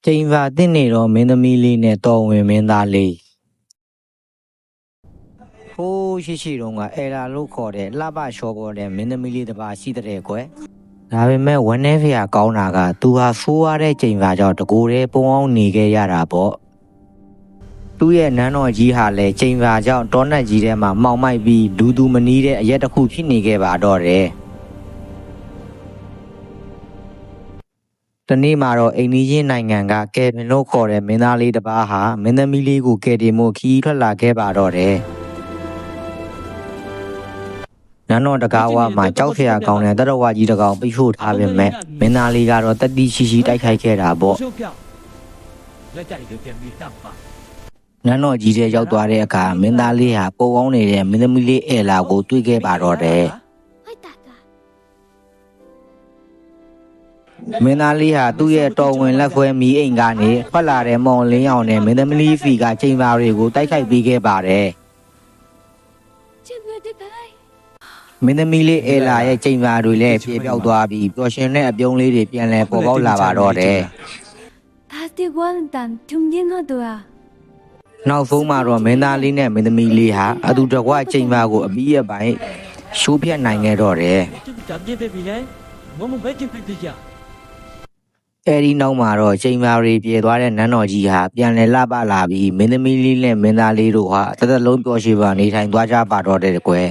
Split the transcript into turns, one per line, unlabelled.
ချိန်ပါတင်နေတော့မင်းသမီးလေးနဲ့တော်ဝင်မင်းသားလေးဟိုးရှိတုန်းကအဲလာလို့ခေါ်တဲ့လှပချောပေါ်တဲ့မင်းသမီးလေးတစ်ပါးရှိတဲ့ကွယ်ဒါပေမဲ့ဝမ်းနေဖေကောင်းတာကသူဟာဆိုးရတဲ့ချိန်ပါကြောင့်တကိုယ်တည်းပုံအောင်နေခဲ့ရတာပေါ့သူ့ရဲ့နန်းတော်ကြီးဟာလည်းချိန်ပါကြောင့်တောနတ်ကြီးထဲမှာမှောင်မိုက်ပြီးလူသူမနီးတဲ့အရက်တစ်ခုဖြစ်နေခဲ့ပါတော့တယ်တနေ့မှာတော့အိမ်နီးချင်းနိုင်ငံကကယ်ဗင်လို့ခေါ်တဲ့မင်းသားလေးတစ်ပါးဟာမင်းသမီးလေးကိုကယ်တင်ဖို့ခီးထွက်လာခဲ့ပါတော့တယ်နန်းတော်တကားဝမှာကြောက်ဖျားကောင်းတဲ့တရဝကြီးတစ်ကောင်ပိတ်ဆို့ထားပေမဲ့မင်းသားလေးကတော့တတိရှိရှိတိုက်ခိုက်ခဲ့တာပေါ့နန်းတော်ကြီးထဲရောက်သွားတဲ့အခါမင်းသားလေးဟာပုံအောင်နေတဲ့မင်းသမီးလေးအဲလာကိုတွေ့ခဲ့ပါတော့တယ်မင်းသားလေးဟာသူ့ရဲ့တော်ဝင်လက်ခွဲမီးအိမ်ကနေထွက်လာတဲ့မောင်လင်းအောင်နဲ့မင်းသမီးဖီကချိန်ပါတွေကိုတိုက်ခိုက်ပေးခဲ့ပါတယ်မင်းသမီးလေးအဲလာရဲ့ချိန်ပါတွေလည်းပြေပြောက်သွားပြီးပျော်ရွှင်တဲ့အပြုံးလေးတွေပြန်လဲပေါ်ပေါက်လာပါတော့တယ်နောက်ဆုံးမှာတော့မင်းသားလေးနဲ့မင်းသမီးလေးဟာအတူတကွချိန်ပါကိုအပြီးအပိုင်းရှိုးဖြတ်နိုင်ခဲ့တော့တယ်အဲဒီနောက်မှာတော့ချိန်ပါတွေပြေသွားတဲ့နန်းတော်ကြီးဟာပြန်လဲလှပလာပြီးမင်းသမီးလေးနဲ့မင်းသားလေးတို့ဟာတသက်လုံးပျော်ရွှင်ပါနေထိုင်သွားကြပါတော့တယ်ကွယ်